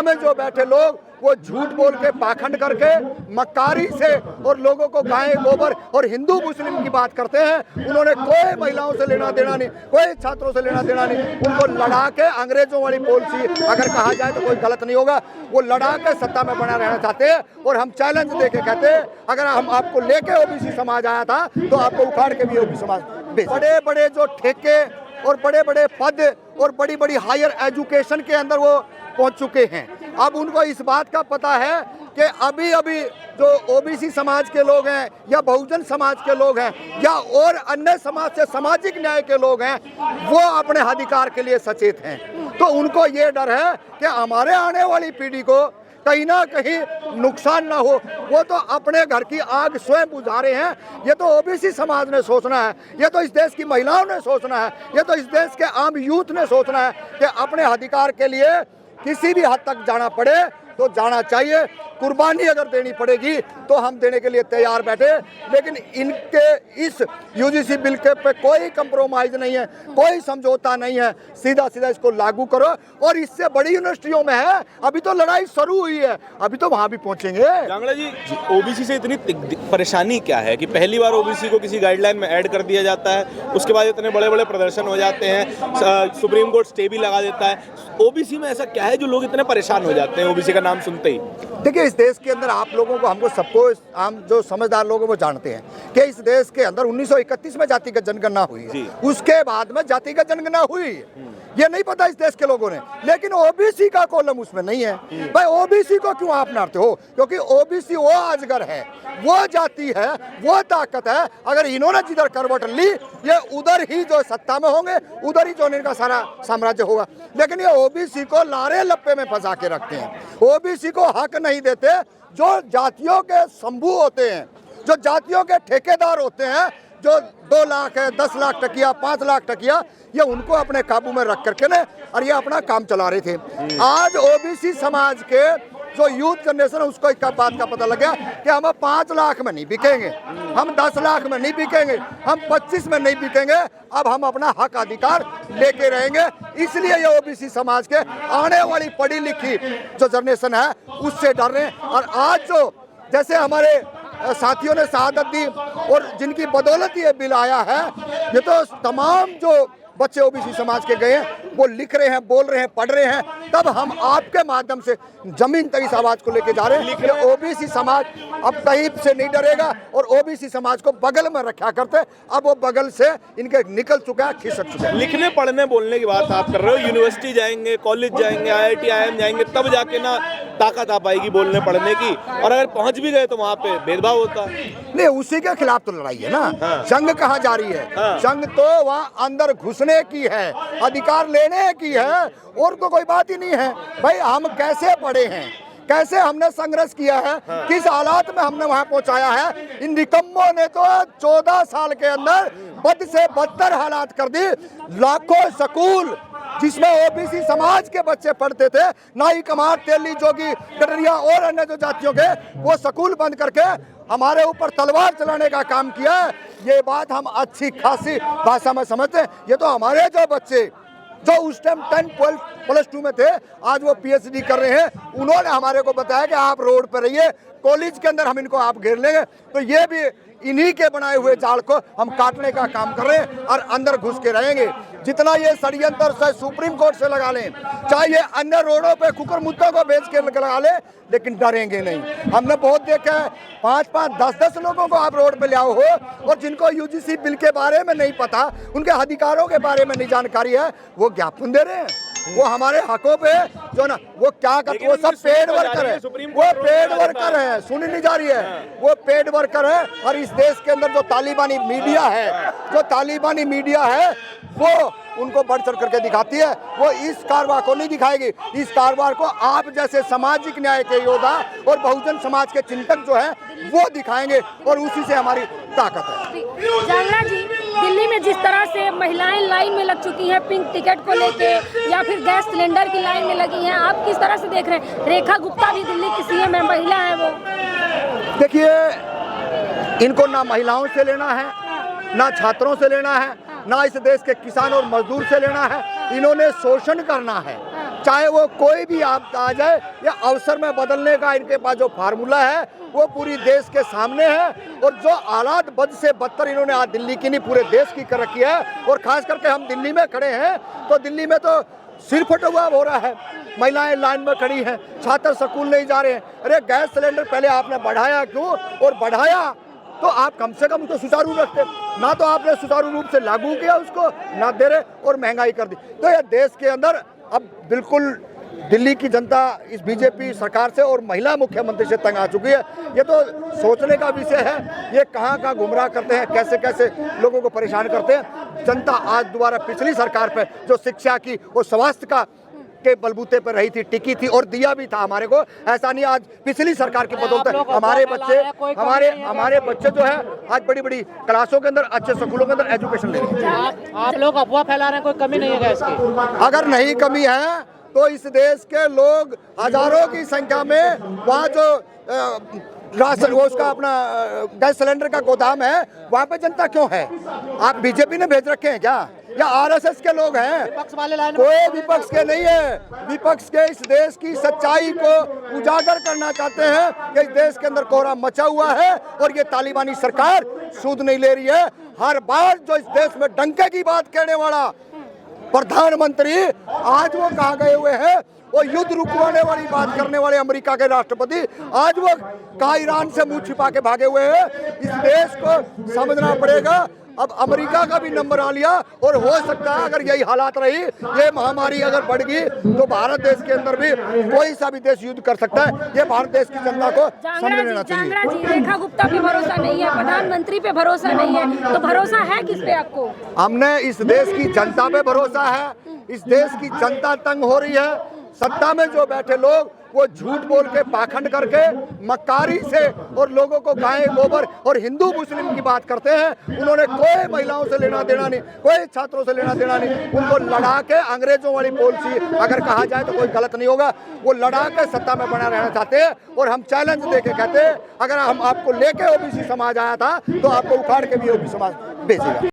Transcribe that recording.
में जो बैठे लोग वो झूठ बोल के, पाखंड करके, मक्कारी से और लोगों को गाय गोबर और हिंदू मुस्लिम की बात करते हैं। उन्होंने कोई महिलाओं से लेना देना नहीं, कोई छात्रों से लेना देना नहीं। उनको लड़ा के अंग्रेजों वाली पॉलिसी अगर कहा जाए तो कोई गलत नहीं होगा, वो लड़ा के सत्ता में बना रहना चाहते हैं। और हम चैलेंज दे के कहते हैं, अगर हम आपको लेके ओबीसी समाज आया था तो आपको उखाड़ के भी ओबीसी समाज भेज। बड़े बड़े जो ठेके और बड़े बड़े पद और बड़ी बड़ी हायर एजुकेशन के अंदर वो पहुंच चुके हैं। अब उनको इस बात का पता है कि अभी अभी जो ओबीसी समाज के लोग हैं या बहुजन समाज के लोग हैं या और अन्य समाज से सामाजिक न्याय के लोग हैं, वो अपने अधिकार के लिए सचेत हैं। तो उनको ये डर है कि हमारे आने वाली पीढ़ी को कहीं ना कहीं नुकसान ना हो। वो तो अपने घर की आग स्वयं बुझा रहे हैं। ये तो ओबीसी समाज ने सोचना है, ये तो इस देश की महिलाओं ने सोचना है, ये तो इस देश के आम यूथ ने सोचना है कि अपने अधिकार के लिए किसी भी हद तक जाना पड़े तो जाना चाहिए। कुर्बानी अगर देनी पड़ेगी तो हम देने के लिए तैयार बैठे। लेकिन इनके इस यूजीसी बिल के पे कोई कंप्रोमाइज नहीं है, कोई समझौता नहीं है। सीधा सीधा इसको लागू करो। और इससे बड़ी यूनिवर्सिटियों में है, अभी तो लड़ाई शुरू हुई है, अभी तो वहां भी पहुंचेंगे। जांगड़ा जी, ओबीसी से इतनी परेशानी क्या है कि पहली बार ओबीसी को किसी गाइडलाइन में ऐड कर दिया जाता है, उसके बाद इतने बड़े बड़े प्रदर्शन हो जाते हैं, सुप्रीम कोर्ट स्टे भी लगा देता है। ओबीसी में ऐसा क्या है जो लोग इतने परेशान हो जाते हैं ओबीसी का नाम सुनते ही? देखिए, इस देश के अंदर आप लोगों को, हमको सबको, हम जो समझदार लोग हैं वो जानते हैं कि इस देश के अंदर 1931 में जातिगत जनगणना हुई है, उसके बाद में जातिगत जनगणना हुई है। ये नहीं पता इस देश के लोगों ने, लेकिन ओबीसी का कॉलम उसमें नहीं है। भाई ओबीसी को क्यों आप नारते हो? क्योंकि ओबीसी वो अजगर है, वो जाति है, वो ताकत है। अगर इन्होंने जिधर करवट ली, ये उधर ही जो सत्ता में होंगे, उधर ही जो इनका सारा साम्राज्य होगा। लेकिन ये ओबीसी को लारे लप्पे में फंसा के रखते हैं, ओबीसी को हक नहीं देते। जो जातियों के शंभू होते हैं, जो जातियों के ठेकेदार होते हैं, जो 2 लाख है, 10 लाख टकिया, 5 लाख टकिया, ये उनको अपने काबू में रख करके ने और ये अपना काम चला रहे थे। आज ओबीसी समाज के जो यूथ जनरेशन है उसको एक बात का पता लग गया कि हम 5 लाख में नहीं बिकेंगे, हम 10 लाख में नहीं बिकेंगे, हम 25 में नहीं बिकेंगे। अब हम अपना हक अधिकार लेके रहेंगे। इसलिए ये ओबीसी समाज के आने वाली पढ़ी लिखी जो जनरेशन है उससे डर रहे हैं। और आज जो जैसे हमारे साथियों ने शहादत दी और जिनकी बदौलत ये बिल आया है, ये तो तमाम जो बच्चे ओबीसी समाज के गए हैं वो लिख रहे हैं, बोल रहे हैं, पढ़ रहे हैं। तब हम आपके माध्यम से जमीन तक इस आवाज को लेके जा रहे हैं कि ओबीसी समाज अब कहीं से नहीं डरेगा और ओबीसी समाज को बगल में रखा करते। अब वो बगल से इनके निकल चुका है, खिसक चुका है। लिखने पढ़ने बोलने की बात आप कर रहे हो, यूनिवर्सिटी जाएंगे, कॉलेज जाएंगे, IIT IIM जाएंगे, तब जाके ना ताकत आ पाएगी बोलने पढ़ने की। और अगर पहुंच भी गए तो वहाँ पे भेदभाव होता है। नहीं, उसी के खिलाफ तो लड़ाई है ना। जंग कहाँ जा रही है? जंग तो वहाँ अंदर घुसने की है, अधिकार लेने की है, और तो कोई बात ही नहीं है। भाई हम कैसे पढ़े हैं, कैसे हमने संघर्ष किया है, किस हालात में हमने वहां पहुंचाया है। इन निकम्मों ने तो 14 साल के अंदर बद से बदतर हालात कर दी। लाखों स्कूल जिसमें ओबीसी समाज के बच्चे पढ़ते थे, नाई, कमार, तेली, जोगी, कटरिया और अन्य जो जातियों के, वो स्कूल बंद करके हमारे ऊपर तलवार चलाने का काम किया। ये बात हम अच्छी खासी भाषा में समझते हैं। ये तो हमारे जो बच्चे जो उस टाइम 10, 12, +2 में थे, आज वो PhD कर रहे हैं, उन्होंने हमारे को बताया कि आप रोड पर रहिए, कॉलेज के अंदर हम इनको आप घेर लेंगे। तो ये भी इन्हीं के बनाए हुए जाल को हम काटने का काम कर रहे हैं और अंदर घुस के रहेंगे। जितना ये षड्यंत्र चाहे सुप्रीम कोर्ट से लगा लें, चाहे ये अन्य रोडों पे कुकर मुद्दों को बेच के लगा ले, लेकिन डरेंगे नहीं। हमने बहुत देखा है, 5-5, 10-10 लोगों को आप रोड पे ले आओ हो, और जिनको यूजीसी बिल के बारे में नहीं पता, उनके अधिकारों के बारे में नहीं जानकारी है, वो ज्ञापन दे रहे हैं। वो हमारे हकों पे जो ना वो क्या करते, वो सब पेड वर्कर है, वो पेड वर्कर है, सुनी नहीं जा रही है, वो पेड वर्कर है। और इस देश के अंदर जो तालिबानी मीडिया है, जो तालिबानी मीडिया है, वो उनको बढ़ चढ़ करके दिखाती है। वो इस कारवार को नहीं दिखाएगी। इस कारवार को आप जैसे सामाजिक न्याय के योद्धा और बहुजन समाज के चिंतक जो है वो दिखाएंगे, और उसी से हमारी ताकत है। जांगड़ा जी, दिल्ली में जिस तरह से महिलाएं लाइन में लग चुकी हैं पिंक टिकट को लेके, या फिर गैस सिलेंडर की लाइन में लगी हैं, आप किस तरह से देख रहे हैं? रेखा गुप्ता भी दिल्ली की CM है, महिला है वो। देखिए, इनको ना महिलाओं से लेना है, ना छात्रों से लेना है, ना इस देश के किसान और मजदूर से लेना है। इन्होंने शोषण करना है, चाहे वो कोई भी आपदा आ जाए या अवसर में बदलने का इनके पास जो फार्मूला है वो पूरी देश के सामने है। और जो हालात बद से बदतर इन्होंने आज दिल्ली की नहीं पूरे देश की कर रखी है। और खास करके हम दिल्ली में खड़े हैं तो दिल्ली में तो सिर फटा हुआ हो रहा है, महिलाएं लाइन में खड़ी हैं, छात्र स्कूल नहीं जा रहे हैं। अरे गैस सिलेंडर पहले आपने बढ़ाया क्यों, और बढ़ाया तो आप कम से कम उसको सुचारू रखते, ना तो आपने सुचारू रूप से लागू किया उसको, ना दे रहे और महंगाई कर दी। तो ये देश के अंदर अब बिल्कुल दिल्ली की जनता इस बीजेपी सरकार से और महिला मुख्यमंत्री से तंग आ चुकी है। ये तो सोचने का विषय है, ये कहाँ गुमराह करते हैं, कैसे कैसे लोगों को परेशान करते हैं। जनता आज दोबारा पिछली सरकार पे जो शिक्षा की और स्वास्थ्य का के बलबूते पर रही थी, टिकी थी और दिया भी था हमारे को। ऐसा नहीं आज पिछली सरकार की बदौलत हमारे बच्चे जो है आज बड़ी बड़ी क्लासों के अंदर अच्छे स्कूलों के अंदर एजुकेशन ले रहे हैं। आप लोग अफवाह फैला रहे हैं, कोई कमी नहीं है गैस की? अगर नहीं कमी है तो इस देश के लोग हजारों की संख्या में वहाँ जो राशन वो उसका अपना गैस सिलेंडर का गोदाम है वहाँ पे जनता क्यों है? आप बीजेपी ने भेज रखे हैं क्या, या आरएसएस के लोग हैं? विपक्ष वाले लाइन कोई विपक्ष के नहीं है। विपक्ष के इस देश की सच्चाई को उजागर करना चाहते हैं कि इस देश के अंदर कोहरा मचा हुआ है और ये तालिबानी सरकार सूद नहीं ले रही है। हर बार जो इस देश में डंके की बात कहने वाला प्रधानमंत्री आज वो कहाँ गए हुए हैं? वो युद्ध रुकवाने वाली बात करने वाले अमेरिका के राष्ट्रपति आज वो कहाँ ईरान से मुंह छिपा के भागे हुए हैं। इस देश को समझना पड़ेगा। अब अमेरिका का भी नंबर आ लिया और हो सकता है अगर यही हालात रही, ये महामारी अगर बढ़ गई तो भारत देश के अंदर भी कोई सा भी देश युद्ध कर सकता है। ये भारत देश की जनता को समझ लेना चाहिए। जांगड़ा जी, रेखा गुप्ता पे भरोसा नहीं है, प्रधानमंत्री पे भरोसा नहीं है, तो भरोसा है किस पे आपको? हमने इस देश की जनता पे भरोसा है। इस देश की जनता तंग हो रही है। सत्ता में जो बैठे लोग वो झूठ बोल के पाखंड करके मक्कारी से और लोगों को गाय गोबर और हिंदू मुस्लिम की बात करते हैं। उन्होंने कोई महिलाओं से लेना देना नहीं, कोई छात्रों से लेना देना नहीं। उनको लड़ा के अंग्रेजों वाली पॉलिसी अगर कहा जाए तो कोई गलत नहीं होगा, वो लड़ा के सत्ता में बना रहना चाहते हैं। और हम चैलेंज दे के कहते हैं अगर हम आपको लेके ओबीसी समाज आया था तो आपको उखाड़ के भी ओबीसी समाज भेजेगा।